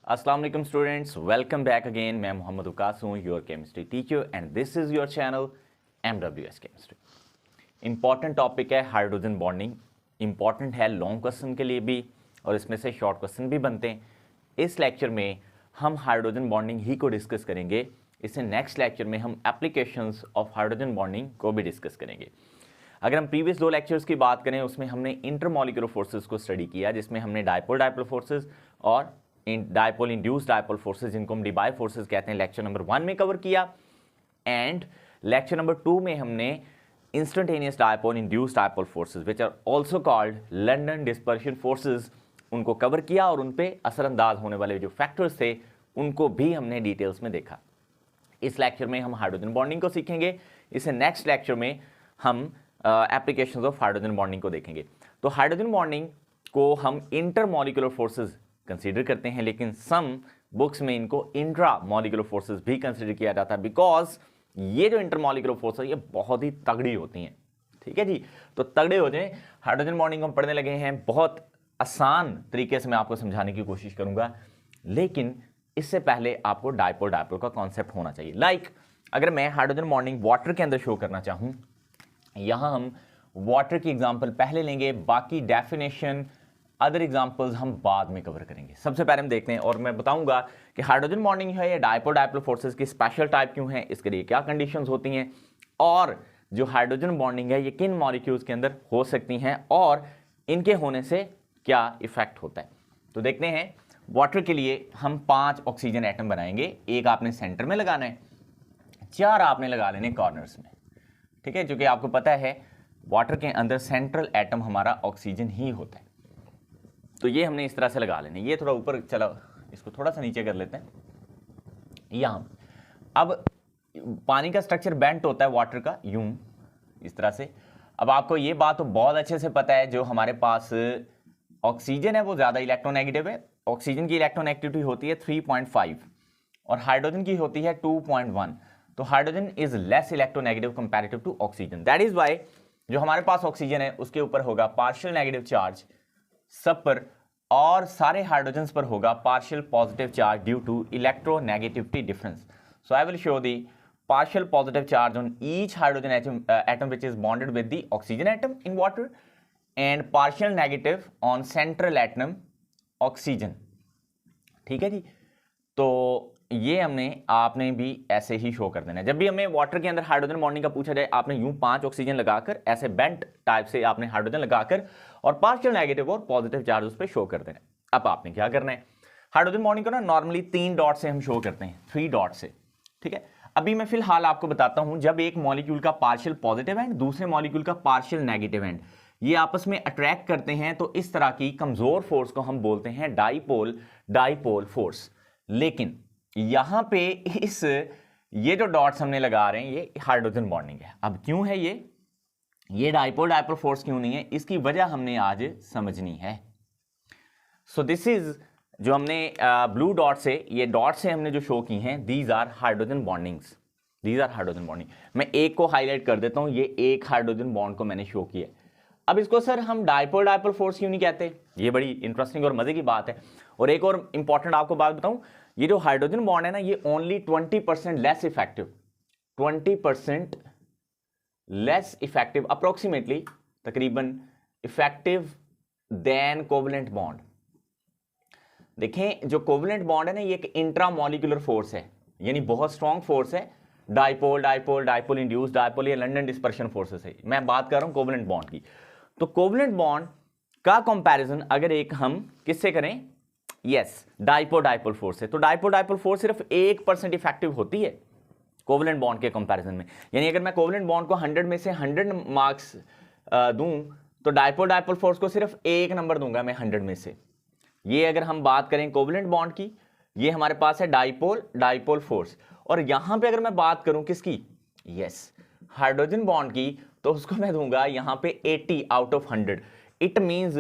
अस्सलाम वालेकुम students, welcome back again. मैं मोहम्मद उकास हूँ, your chemistry teacher and this is your channel MWS chemistry. Important topic है hydrogen bonding. Important है long question के लिए भी और इसमें से शॉर्ट क्वेश्चन भी बनते हैं। इस लेक्चर में हम हाइड्रोजन बॉन्डिंग ही को डिस्कस करेंगे। इससे नेक्स्ट लेक्चर में हम एप्लीकेशंस ऑफ हाइड्रोजन बॉन्डिंग को भी डिस्कस करेंगे। अगर हम प्रीवियस दो लेक्चर्स की बात करें उसमें हमने इंटरमॉलिक्यूलर फोर्सेस को स्टडी किया, जिसमें हमने डायपोल फोर्सेस और डायपोल इंड्यूस्ड डायपोल फोर्सेस, जिनको हम डिबाई फोर्सेस कहते हैं, लेक्चर नंबर 1 में कवर किया। एंड लेक्चर नंबर 2 में हमने instantaneous dipole induced dipole forces which are also called London dispersion forces, उनको कवर किया और उन पे असरअंदाज होने वाले जो फैक्टर्स थे उनको भी हमने डिटेल्स में देखा। इस लेक्चर में हम हाइड्रोजन बॉन्डिंग को सीखेंगे। इसे नेक्स्ट लेक्चर में हम एप्लीकेशंस ऑफ हाइड्रोजन बॉन्डिंग को देखेंगे। तो हाइड्रोजन बॉन्डिंग को हम इंटरमॉलिक्यूलर फोर्सेस कंसीडर करते हैं, लेकिन सम बुक्स में इनको इंट्रा मॉलिक्यूलर फोर्सेस भी कंसीडर किया जाता है, बिकॉज ये जो इंटरमॉलिक्यूलर फोर्स है ये बहुत ही तगड़ी होती हैं। ठीक है जी, तो तगड़े हो जाए। हाइड्रोजन बॉन्डिंग हम पढ़ने लगे हैं, बहुत आसान तरीके से मैं आपको समझाने की कोशिश करूंगा, लेकिन इससे पहले आपको डायपोल का कॉन्सेप्ट होना चाहिए। लाइक अगर मैं हाइड्रोजन बॉन्डिंग वाटर के अंदर शो करना चाहूं, यहां हम वाटर की एग्जांपल पहले लेंगे, बाकी डेफिनेशन अदर एग्जांपल्स हम बाद में कवर करेंगे। सबसे पहले हम देखते हैं और मैं बताऊंगा कि हाइड्रोजन बॉन्डिंग है ये डायपोल फोर्सेस की स्पेशल टाइप क्यों है, इसके लिए क्या कंडीशंस होती हैं, और जो हाइड्रोजन बॉन्डिंग है ये किन मॉलिक्यूल्स के अंदर हो सकती हैं और इनके होने से क्या इफेक्ट होता है। तो देखते हैं, वाटर के लिए हम 5 ऑक्सीजन एटम बनाएंगे। एक आपने सेंटर में लगाना है, 4 आपने लगा लेने कॉर्नर्स में। ठीक है, जो कि आपको पता है वाटर के अंदर सेंट्रल एटम हमारा ऑक्सीजन ही होता है। तो ये हमने इस तरह से लगा लेने। ये थोड़ा ऊपर चला, इसको थोड़ा सा नीचे कर लेते हैं। यहां अब पानी का स्ट्रक्चर बेंट होता है वाटर का यूं इस तरह से। अब आपको ये बात तो बहुत अच्छे से पता है, जो हमारे पास ऑक्सीजन है वो ज्यादा इलेक्ट्रोनेगेटिव है। ऑक्सीजन की इलेक्ट्रोनेगेटिविटी होती है 3.5 और हाइड्रोजन की होती है 2.1। तो hydrogen is less electronegative comparative to oxygen. That is why जो हमारे पास ऑक्सीजन है उसके ऊपर होगा पार्शियल नेगेटिव चार्ज सब पर, और सारे हाइड्रोजन्स पर होगा partial positive charge due to electronegativity difference. So I will show the partial positive charge on each hydrogen atom which is bonded with the oxygen atom in water and partial negative on central atom oxygen। ठीक है जी, तो ये हमने आपने भी ऐसे ही show कर देना है। जब भी हमें वाटर के अंदर हाइड्रोजन बॉन्डिंग का पूछा जाए, आपने यूं 5 ऑक्सीजन लगाकर ऐसे बेंट टाइप से आपने हाइड्रोजन लगाकर और पार्शियल नेगेटिव और पॉजिटिव चार्ज उस पर शो कर देना है। अब आपने क्या करना है, हाइड्रोजन बॉन्डिंग को ना नॉर्मली 3 डॉट से हम शो करते हैं, 3 डॉट से। ठीक है, अभी मैं फिलहाल आपको बताता हूं, जब एक मॉलिक्यूल का पार्शियल पॉजिटिव एंड दूसरे मॉलिक्यूल का पार्शियल नेगेटिव एंड ये आपस में अट्रैक्ट करते हैं, तो इस तरह की कमजोर फोर्स को हम बोलते हैं डाइपोल फोर्स। लेकिन यहां पे ये जो डॉट्स हमने लगा रहे हैं ये हाइड्रोजन बॉन्डिंग है। अब क्यों है ये डाइपोल फोर्स क्यों नहीं है, इसकी वजह हमने आज समझनी है। सो दिस इज जो हमने ब्लू डॉट से, ये डॉट से हमने जो शो की हैं, these are hydrogen bondings, these are hydrogen bonding. मैं एक को हाईलाइट कर देता हूं, ये एक हाइड्रोजन बॉन्ड को मैंने शो किया। अब इसको सर हम डायपोल फोर्स क्यों नहीं कहते, ये बड़ी इंटरेस्टिंग और मजे की बात है। और एक और इंपॉर्टेंट आपको बात बताऊं, ये जो हाइड्रोजन बॉन्ड है ना ये only 20% less effective, 20% less effective approximately, तकरीबन इफेक्टिव देन कोवलेंट बॉन्ड। देखें, जो कोवलेंट बॉन्ड है ना ये एक इंट्रामॉलिक्यूलर फोर्स है, यानी बहुत स्ट्रॉन्ग फोर्स है। डायपोल इंड्यूस्ड डायपोल या लंदन डिस्पर्शन फोर्सेस है, मैं बात कर रहा हूं कोवलेंट बॉन्ड की। तो कोवलेंट बॉन्ड का कंपैरिजन अगर एक हम किससे करें, यस डायपोल फोर्स है, तो डायपोल फोर्स सिर्फ 1% इफेक्टिव होती है कोवलेंट बॉन्ड के कंपैरिजन में। यानी अगर मैं कोवलेंट बॉन्ड को 100 में से 100 मार्क्स दूं, तो डायपोल फोर्स को सिर्फ 1 नंबर दूंगा मैं 100 में से। ये अगर हम बात करें कोवलेंट बॉन्ड की, ये हमारे पास है डायपोल फोर्स। और यहां पे अगर मैं बात करूं किसकी, यस हाइड्रोजन बॉन्ड की, तो उसको मैं दूंगा यहां पे 80 out of 100। It means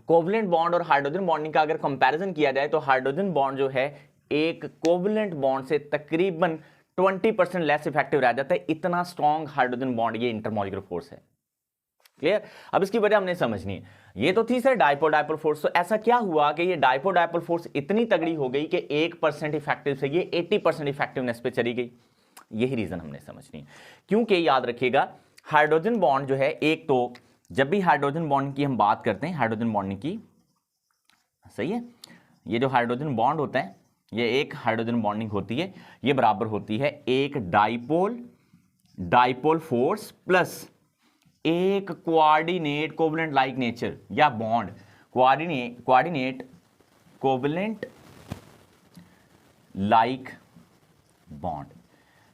covalent bond और हाइड्रोजन बॉन्डिंग का अगर कंपैरिजन किया जाए तो हाइड्रोजन बॉन्ड जो है एक कोवलेंट बॉन्ड से तकरीबन 20% लेस इफेक्टिव रह जाता है। इतना स्ट्रॉन्ग हाइड्रोजन बॉन्ड ये इंटरमॉलिक्यूलर फोर्स है। क्लियर। अब इसकी वजह हमने समझनी है। ये तो थी सर डायपोल डायपोल फोर्स। तो ऐसा क्या हुआ कि ये डायपोल डायपोल फोर्स इतनी तगड़ी हो गई कि 1% इफेक्टिव से ये 80% इफेक्टिवनेस पे चली गई। यही रीजन हमने समझनी है। क्योंकि याद रखिएगा हाइड्रोजन बॉन्ड जो है, एक तो जब भी हाइड्रोजन बॉन्ड की हम बात करते हैं, हाइड्रोजन बॉन्ड की, सही है, ये जो हाइड्रोजन बॉन्ड होता है, ये एक हाइड्रोजन बॉन्डिंग होती है, ये बराबर होती है एक डाइपोल फोर्स प्लस एक कोऑर्डिनेट कोवलेंट लाइक नेचर या bond, coordinate covalent like bond.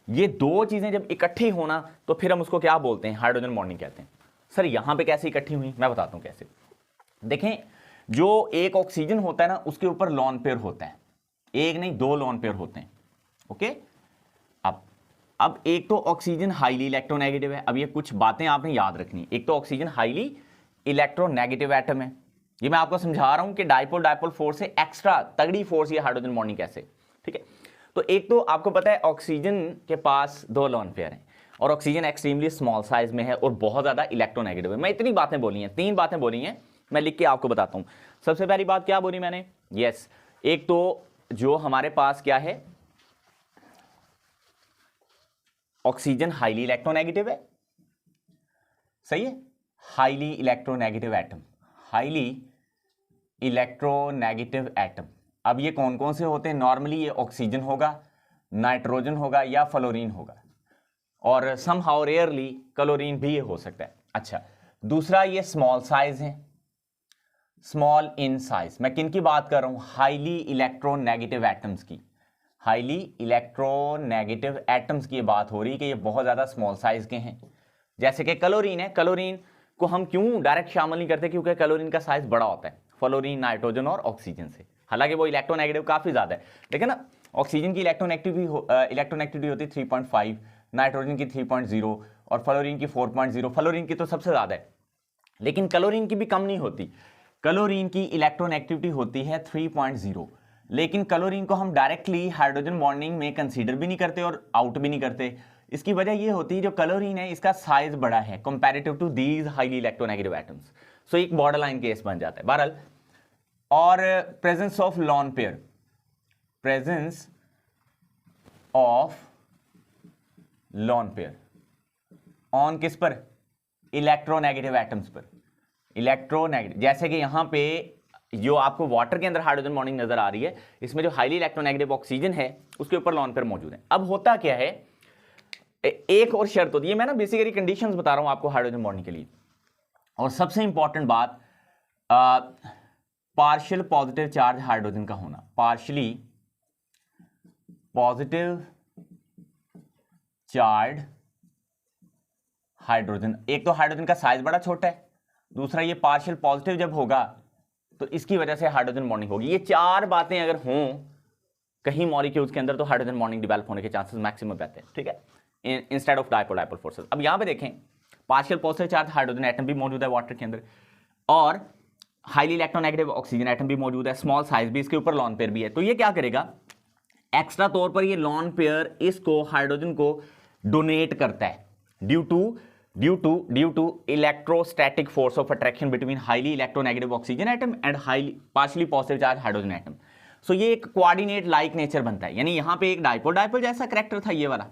ये दो चीजें जब इकट्ठी होना तो फिर हम उसको क्या बोलते हैं, हाइड्रोजन बॉन्डिंग कहते हैं। सर यहां पे कैसे इकट्ठी हुई, मैं बताता हूं कैसे। देखें, जो एक ऑक्सीजन होता है ना, उसके ऊपर लॉन पेयर होता है, एक नहीं 2 लॉन पेयर होते हैं। ओके, अब एक तो ऑक्सीजन हाईली इलेक्ट्रोनेगेटिव है। अब ये कुछ बातें आपने याद रखनी। एक तो ऑक्सीजन हाईली इलेक्ट्रोनेगेटिव एटम है, ये मैं आपको समझा रहा हूं कि डायपोल डायपोल फोर्स से एक्स्ट्रा तगड़ी फोर्स ये हाइड्रोजन बॉन्डिंग कैसे, ठीक है। तो एक तो आपको पता है ऑक्सीजन के पास 2 लॉन पेयर हैं और ऑक्सीजन एक्सट्रीमली स्मॉल साइज में है और बहुत ज्यादा इलेक्ट्रोनेगेटिव है। मैं इतनी बातें बोली हैं, 3 बातें बोली हैं, मैं लिख के आपको बताता हूं। सबसे पहली बात क्या बोली मैंने, यस, एक तो जो हमारे पास क्या है, ऑक्सीजन हाईली इलेक्ट्रोनेगेटिव है, सही है, highly electronegative atom, highly electronegative atom. अब ये कौन कौन से होते हैं, नॉर्मली ये ऑक्सीजन होगा, नाइट्रोजन होगा या फ्लोरीन होगा, और समहाउ रेयरली क्लोरीन भी ये हो सकता है। अच्छा, दूसरा ये स्मॉल साइज है, स्मॉल इन साइज। मैं किन की बात कर रहा हूं, हाईली इलेक्ट्रोनेगेटिव एटम्स की, हाईली इलेक्ट्रोनेगेटिव एटम्स की बात हो रही कि ये बहुत ज्यादा स्मॉल साइज के हैं। जैसे कि क्लोरीन है, क्लोरीन को हम क्यों डायरेक्ट शामिल नहीं करते, क्योंकि क्लोरीन का साइज बड़ा होता है फ्लोरीन, नाइट्रोजन और ऑक्सीजन से। हालांकि वो इलेक्ट्रोनेगेटिव काफी ज्यादा है, लेकिन ना ऑक्सीजन की इलेक्ट्रोनेगेटिविटी होती है 3.5, नाइट्रोजन की 3.0 और फ्लोरीन की 4.0। फ्लोरीन की तो सबसे ज्यादा है, लेकिन क्लोरीन की भी कम नहीं होती। क्लोरीन की इलेक्ट्रोनेगेटिविटी होती है 3.0, लेकिन क्लोरीन को हम डायरेक्टली हाइड्रोजन बॉन्डिंग में कंसीडर भी नहीं करते और आउट भी नहीं करते। इसकी वजह यह होती है जो क्लोरीन है इसका साइज बड़ा है comparative to these highly electronegative atoms, so एक बॉर्डर लाइन केस बन जाता है बहरहाल। और presence of lone pair, presence of lone pair on किस पर, इलेक्ट्रोनेगेटिव एटम्स पर, इलेक्ट्रोनेगेटिव। जैसे कि यहां पे जो आपको वाटर के अंदर हाइड्रोजन बॉन्डिंग नजर आ रही है, इसमें जो हाईली इलेक्ट्रोनेगेटिव ऑक्सीजन है उसके ऊपर लॉन पेयर मौजूद है। अब होता क्या है, एक और शर्त होती है, मैं ना बेसिकली कंडीशंस बता रहा हूं आपको हाइड्रोजन बॉन्डिंग के लिए। और सबसे इंपॉर्टेंट बात, पार्शियल पॉजिटिव चार्ज हाइड्रोजन का होना, पार्शियली पॉजिटिव चार्ज हाइड्रोजन। एक तो हाइड्रोजन का साइज बड़ा छोटा है, दूसरा ये पार्शियल पॉजिटिव जब होगा तो इसकी वजह से हाइड्रोजन बॉन्डिंग होगी। ये 4 बातें अगर हों कहीं मॉलिक्यूल्स के अंदर तो हाइड्रोजन बॉन्डिंग डेवलप होने के चांसेस मैक्सिमम रहते हैं, ठीक है, instead of dipole dipole forces. अब यहां पे देखें, partial positive charge hydrogen atom भी मौजूद है वाटर के अंदर, और हाईली इलेक्ट्रोनेगेटिव ऑक्सीजन एटम भी मौजूद है, स्मॉल साइज भी, इसके ऊपर लॉन पेयर भी है। तो ये क्या करेगा, एक्स्ट्रा तौर पर ये लॉन पेयर इसको हाइड्रोजन को डोनेट करता है due to electrostatic force of attraction between highly electronegative oxygen atom and highly partially positive charge hydrogen atom. So ये एक कोऑर्डिनेट लाइक नेचर बनता है, यानी यहां पे एक डायपोल डायपोल जैसा करैक्टर था ये वाला,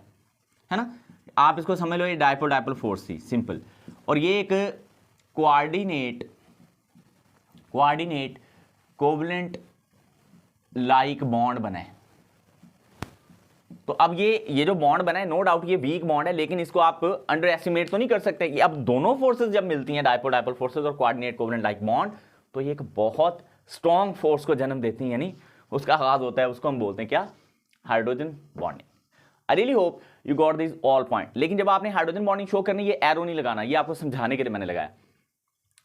है ना, आप इसको समझ लो, ये डायपोल डायपोल फोर्स थी सिंपल, और ये एक कोऑर्डिनेट कोवलेंट लाइक बॉन्ड बना है। तो अब ये जो बॉन्ड बना है, नो डाउट ये वीक बॉन्ड है, लेकिन इसको आप अंडर एस्टिमेट तो नहीं कर सकते। ये अब दोनों फोर्सेस जब मिलती हैं, डायपोल डायपोल फोर्सेस और कोऑर्डिनेट कोवलेंट लाइक बॉन्ड, तो ये एक बहुत स्ट्रॉन्ग फोर्स को जन्म देती है, यानी उसका आगाज होता है, उसको हम बोलते हैं क्या, hydrogen bonding. I really hope you got this all point. लेकिन जब आपने हाइड्रोजन बॉन्डिंग शो करनी, ये एरो नहीं लगाना, ये आपको समझाने के लिए मैंने लगाया।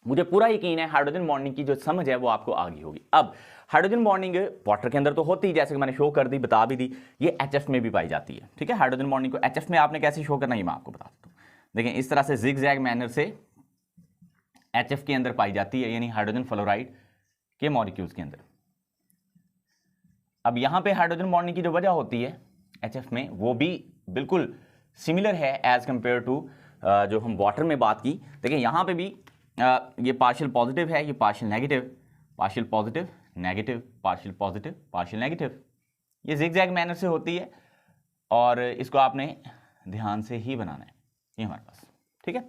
मुझे पूरा यकीन है हाइड्रोजन बॉन्डिंग की जो समझ है वो आपको आ गई होगी। अब हाइड्रोजन बॉन्डिंग वाटर के अंदर तो होती है, जैसे कि मैंने शो कर दी, बता भी दी, ये HF में भी पाई जाती है, ठीक है। हाइड्रोजन बॉन्डिंग को HF में आपने कैसे शो करना है मैं आपको बता देता हूं। देखें, इस तरह से जिग जैग मैनर से HF के अंदर पाई जाती है, यानी हाइड्रोजन फ्लोराइड के मॉलिक्यूल्स के अंदर। अब यहां पे हाइड्रोजन बॉन्डिंग की जो वजह होती है HF में, वो भी बिल्कुल सिमिलर है एज कंपेयर टू जो हम वाटर में बात की, देखिए यहाँ पे भी ये पार्शियल पॉजिटिव है, ये partial negative, partial positive negative, partial positive partial negative, ये जिगजैग मैनर से होती है और इसको आपने ध्यान से ही बनाना है, ये हमारे पास, ठीक है।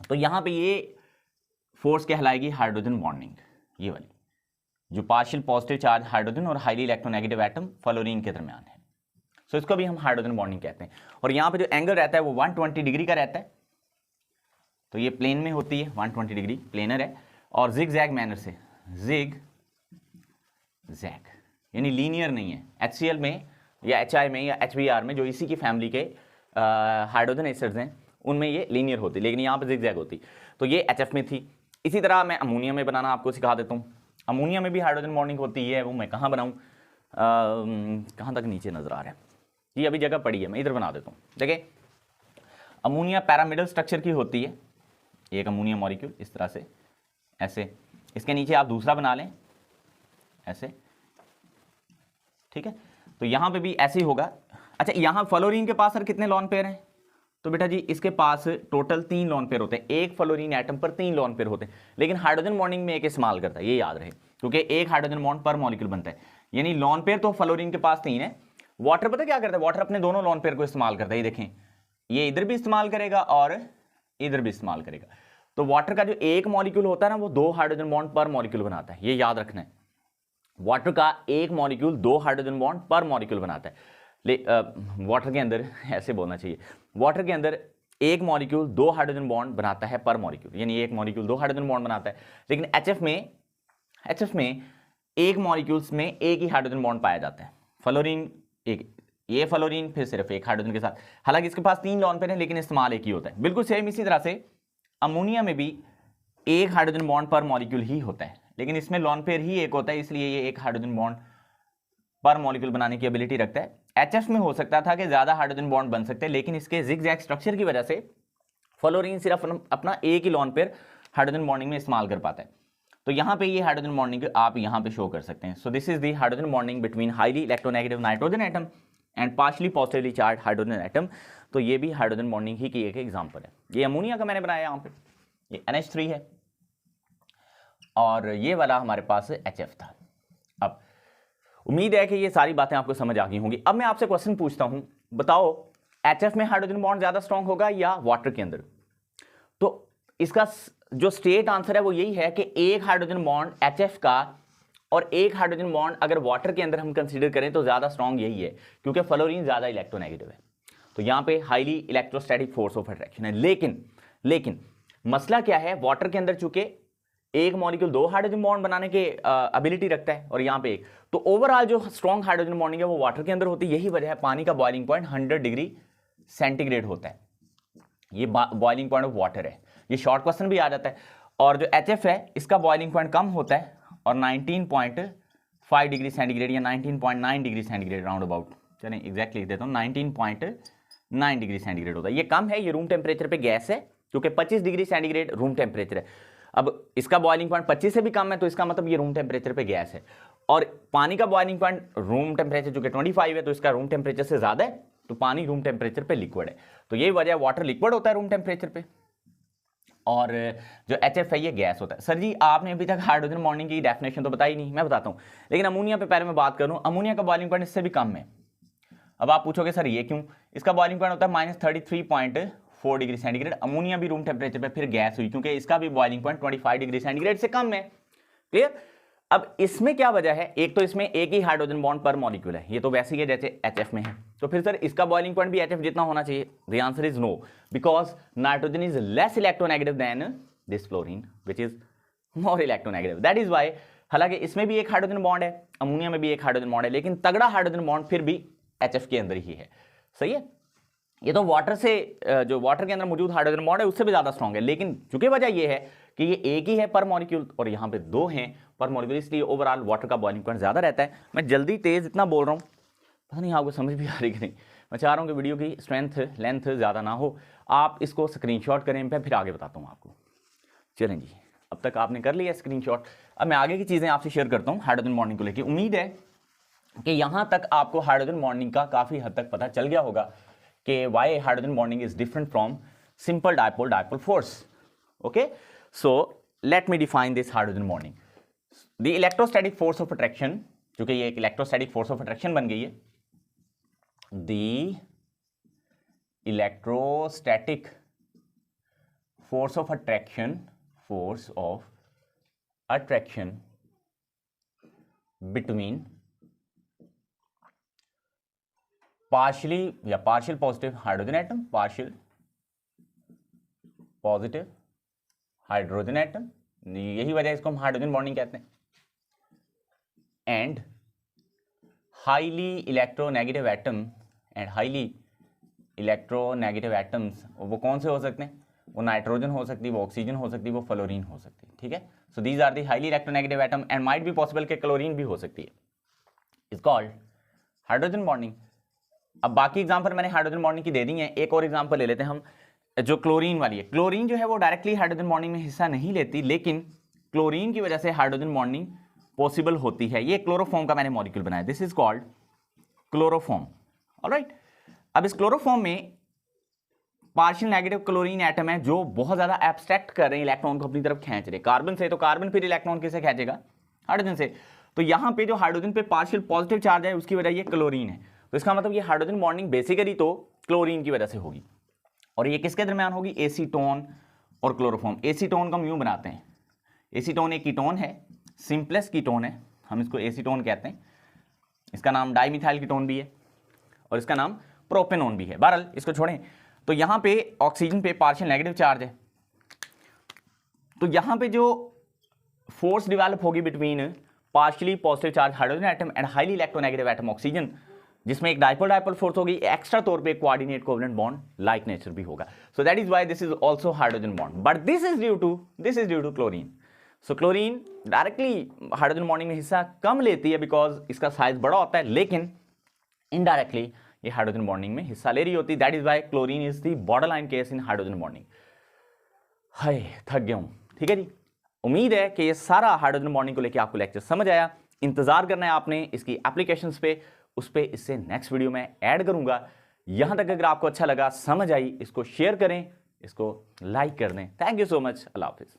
तो यहाँ पे ये फोर्स कहलाएगी हाइड्रोजन बॉन्डिंग, ये वाली जो पार्शियल पॉजिटिव चार्ज हाइड्रोजन और हाईली इलेक्ट्रोनेगेटिव एटम फ्लोरीन के दरमियान है, सो इसको भी हम हाइड्रोजन बॉन्डिंग कहते हैं। और यहाँ पे जो एंगल रहता है वो 120 डिग्री का रहता है, तो ये प्लेन में होती है, 120 डिग्री प्लेनर है, और जिग जैग मैनर से, जिग जैग यानी लीनियर नहीं है। HCl में या HI में या HBr में जो इसी की फैमिली के हाइड्रोजन एसिड्स हैं उनमें ये लीनियर होती, लेकिन यहाँ पे जिग जैग होती। तो ये HF में थी। इसी तरह मैं अमोनिया में बनाना आपको सिखा देता हूँ। अमोनिया में भी हाइड्रोजन बॉन्डिंग होती है, वो मैं कहाँ बनाऊँ, कहाँ तक नीचे नजर आ रहा है, ये अभी जगह पड़ी है, मैं इधर बना देता हूँ। देखिए अमोनिया पैरामिडल स्ट्रक्चर की होती है, एक अमोनिया मॉलिक्यूल इस तरह से ऐसे, इसके नीचे आप दूसरा बना लें ऐसे, ठीक है। तो यहाँ पे भी ऐसे ही होगा। अच्छा, यहाँ फ्लोरीन के पास सर कितने लॉन पेयर हैं, तो बेटा जी इसके पास टोटल 3 लॉन पेयर होते हैं, एक फ्लोरीन एटम पर 3 लॉन पेयर होते हैं, लेकिन हाइड्रोजन बॉन्डिंग में एक इस्तेमाल करता है, ये याद रहे, क्योंकि एक हाइड्रोजन बॉन्ड पर मॉलिक्यूल बनता है, यानी लॉन पेयर तो फ्लोरीन के पास 3 है। वाटर पता क्या करता है, वाटर अपने दोनों लॉन पेयर को इस्तेमाल करता है, ये देखें, ये इधर भी इस्तेमाल करेगा और इधर भी इस्तेमाल करेगा। तो वाटर का जो एक मॉलिक्यूल होता है ना, वो 2 हाइड्रोजन बॉन्ड पर मॉलिक्यूल बनाता है, ये याद रखना है। वाटर का एक मॉलिक्यूल 2 हाइड्रोजन बॉन्ड पर मॉलिक्यूल बनाता है। वाटर के अंदर ऐसे बोलना चाहिए, वाटर के अंदर एक मॉलिक्यूल 2 हाइड्रोजन बॉन्ड बनाता है पर मॉलिक्यूल, यानी एक मॉलिक्यूल 2 हाइड्रोजन बॉन्ड बनाता है। लेकिन HF में एक मॉलिक्यूल्स में एक ही हाइड्रोजन बॉन्ड पाया जाता है। फ्लोरीन एक, ये फ्लोरीन फिर सिर्फ एक हाइड्रोजन के साथ, हालांकि इसके पास 3 लॉन पेयर है लेकिन इस्तेमाल एक ही होता है। बिल्कुल सेम इसी तरह से अमोनिया में भी एक हाइड्रोजन बॉन्ड पर मॉलिक्यूल ही होता है, लेकिन इसमें लॉन पेयर ही एक होता है, इसलिए ये एक हाइड्रोजन बॉन्ड पर मॉलिक्यूल बनाने की एबिलिटी रखता है। HF में हो सकता था कि ज्यादा हाइड्रोजन बॉन्ड बन सकते हैं, लेकिन इसके जिगजैग स्ट्रक्चर की वजह से फ्लोरीन सिर्फ अपना एक ही लॉन पेयर हाइड्रोजन बॉन्डिंग में इस्तेमाल कर पाता है। तो यहाँ पे ये हाइड्रोजन बॉन्डिंग आप यहाँ पे शो कर सकते हैं। So this is the hydrogen bonding between highly electronegative nitrogen atom and partially positively charge hydrogen atom. तो ये भी हाइड्रोजन बॉन्डिंग ही की एक एग्जांपल है। ये अमोनिया का मैंने बनाया यहाँ पे, ये NH3 है और ये वाला हमारे पास HF था। अब उम्मीद है कि ये सारी बातें आपको समझ आ गई होंगी। अब मैं आपसे क्वेश्चन पूछता हूं, बताओ HF में हाइड्रोजन बॉन्ड ज्यादा स्ट्रांग होगा या वाटर के अंदर? तो इसका जो स्ट्रेट आंसर है वो यही है कि एक हाइड्रोजन बॉन्ड HF का और एक हाइड्रोजन बॉन्ड अगर वाटर के अंदर हम कंसीडर करें तो ज्यादा स्ट्रांग यही है, क्योंकि फ्लोरीन ज्यादा इलेक्ट्रोनेगेटिव है। तो यहाँ पे highly electrostatic force of attraction है। लेकिन मसला क्या है, वाटर के अंदर चूंकि एक मॉलिक्यूल 2 हाइड्रोजन बॉन्ड बनाने के एबिलिटी रखता है और यहाँ पे एक, तो ओवरऑल जो स्ट्रॉन्ग हाइड्रोजन बॉन्डिंग है वो वाटर के अंदर होती है। यही वजह है पानी का बॉइलिंग पॉइंट 100 डिग्री सेंटीग्रेड होता है। ये बॉइलिंग पॉइंट ऑफ वाटर है, ये शॉर्ट क्वेश्चन भी आ जाता है। और जो HF है इसका बॉइलिंग पॉइंट कम होता है और 19.5 डिग्री सेंटीग्रेड या 19.9 डिग्री सेंटीग्रेड राउंड अबाउट, चलें एग्जैक्ट लिख देता हूँ, 19.9 डिग्री सेंटीग्रेड होता है। ये कम है, ये रूम टेम्परेचर पे गैस है, क्योंकि 25 डिग्री सेंटीग्रेड रूम टेम्परेचर है। अब इसका बॉइलिंग पॉइंट 25 से भी कम है, तो इसका मतलब ये रूम टेम्परेचर पे गैस है। और पानी का बॉइलिंग पॉइंट रूम टेम्परेचर जो कि 25 है, तो इसका रूम टेम्परेचर से ज्यादा है, तो पानी रूम टेम्परेचर पे लिक्विड है। तो यही वजह है वाटर लिक्विड होता है रूम टेम्परेचर पे, और जो HF है ये गैस होता है। सर जी आपने अभी तक हाइड्रोजन बॉन्डिंग की डेफिनेशन तो बताई नहीं, मैं बताता हूँ। लेकिन अमोनिया पे पहले मैं बात करूँ, अमोनिया का बॉइलिंग पॉइंट इससे भी कम है। अब आप पूछोगे सर ये क्यों? इसका बॉइलिंग पॉइंट होता है -33.4 डिग्री सेंटीग्रेड। अमोनिया भी रूम टेम्परेचर पे फिर गैस हुई, क्योंकि इसका भी बॉइलिंग पॉइंट 25 डिग्री सेंटीग्रेड से कम है। क्लियर? अब इसमें क्या वजह है, एक तो इसमें एक ही हाइड्रोजन बॉन्ड पर मॉलिक्यूल है, ये तो वैसे ही है जैसे HF में है। तो फिर सर इसका बॉइलिंग पॉइंट भी HF जितना होना चाहिए? The answer is no, because nitrogen is less electronegative than this fluorine which is more electronegative. That is why, हालांकि इसमें भी एक हाइड्रोजन बॉन्ड है, अमोनिया में भी एक हाइड्रोजन बॉन्ड है, लेकिन तगड़ा हाइड्रोजन बॉन्ड फिर भी HF के अंदर ही है। सही है? ये तो वाटर से जो वाटर के अंदर मौजूद हाइड्रोजन बॉन्ड है उससे भी ज्यादा स्ट्रांग है, लेकिन चूंकि वजह ये है कि ये एक ही है पर मॉलिक्यूल और यहाँ पे 2 हैं पर मॉलिक्यूल, इसलिए ओवरऑल वाटर का बॉइलिंग पॉइंट ज्यादा रहता है। मैं जल्दी तेज इतना बोल रहा हूँ, पता नहीं आपको समझ भी आ रही कि नहीं। मैं चाह रहा हूँ कि वीडियो की स्ट्रेंथ लेंथ ज़्यादा ना हो, आप इसको स्क्रीनशॉट करें, मैं फिर आगे बताता हूँ आपको। चलें जी, अब तक आपने कर लिया स्क्रीनशॉट। अब मैं आगे की चीज़ें आपसे शेयर करता हूँ हाइड्रोजन बॉन्डिंग को लेकर। उम्मीद है कि यहाँ तक आपको हाइड्रोजन बॉन्डिंग का काफ़ी हद तक पता चल गया होगा कि Y hydrogen bonding is different from simple dipole force. Okay, so let me define this hydrogen bonding. The electrostatic force of attraction, क्योंकि ये एक electrostatic force of attraction बन गई है, the electrostatic force of attraction between partial positive hydrogen atom, partial positive hydrogen atom, यही वजह है इसको हम हाइड्रोजन बॉन्डिंग कहते हैं, and highly electronegative atom, and highly electronegative atoms वो कौन से हो सकते हैं? वो नाइट्रोजन हो सकती है, वो ऑक्सीजन हो सकती है, वो फ्लोरीन हो सकती है, ठीक है। So these are the highly electronegative atom and might be possible कि क्लोरीन भी हो सकती है, इज कॉल्ड हाइड्रोजन बॉन्डिंग। अब बाकी एग्जांपल मैंने हाइड्रोजन बॉन्डिंग की दे दी है, एक और एग्जांपल ले लेते हैं हम, जो क्लोरीन वाली है। क्लोरीन जो है वो डायरेक्टली हाइड्रोजन बॉन्डिंग में हिस्सा नहीं लेती, लेकिन क्लोरीन की वजह से हाइड्रोजन बॉन्डिंग पॉसिबल होती है। ये क्लोरोफॉर्म का मैंने मॉलिक्यूल बनाया, this is called chloroform, alright. अब इस क्लोरोफॉर्म में पार्शियल नेगेटिव क्लोरीन एटम है जो बहुत ज्यादा एब्स्ट्रैक्ट कर रहे हैं, इलेक्ट्रॉन को अपनी तरफ खींच रहे। कार्बन से तो कार्बन फिर इलेक्ट्रॉन किससे खींचेगा? हाइड्रोजन से। तो यहां पे जो हाइड्रोजन पे पार्शियल पॉजिटिव चार्ज है उसकी वजह ये क्लोरीन है, तो इसका मतलब ये हाइड्रोजन बॉन्डिंग बेसिकली तो क्लोरीन की वजह से होगी। और ये किसके दरमियान होगी? एसीटोन और क्लोरोफॉर्म। एसीटोन को हम यूं बनाते हैं, एसीटोन एक कीटोन है, सिंपलेस्ट कीटोन है, हम इसको एसीटोन कहते हैं। इसका नाम डाइमिथाइल कीटोन भी है और इसका नाम प्रोपेनोन भी है। बहरहाल इसको छोड़ें, तो यहां पे ऑक्सीजन पे पार्शियल नेगेटिव चार्ज है, तो यहां पे जो फोर्स डेवलप होगी between partially positive charge hydrogen atom and highly electronegative atom oxygen, जिसमें एक डाइपोल डाइपोल फोर्स होगी, एक्स्ट्रा तौर पे coordinate covalent bond like nature भी होगा। So that is why this is also hydrogen bond, but this is due to chlorine. So chlorine directly hydrogen bonding में हिस्सा कम लेती है बिकॉज इसका साइज बड़ा होता है, लेकिन इनडायरेक्टली ये हाइड्रोजन बॉन्डिंग में हिस्सा ले रही होती है। That is why chlorine is the borderline case in hydrogen bonding. हाय थक गया हूं, ठीक है जी। उम्मीद है कि ये सारा हाइड्रोजन बॉन्डिंग को लेकर आपको लेक्चर समझ आया। इंतजार करना है आपने इसकी एप्लीकेशंस पे, उस पे इससे नेक्स्ट वीडियो में ऐड करूंगा। यहां तक अगर आपको अच्छा लगा, समझ आई, इसको शेयर करें, इसको लाइक कर दें। Thank you so much, Allah Hafiz.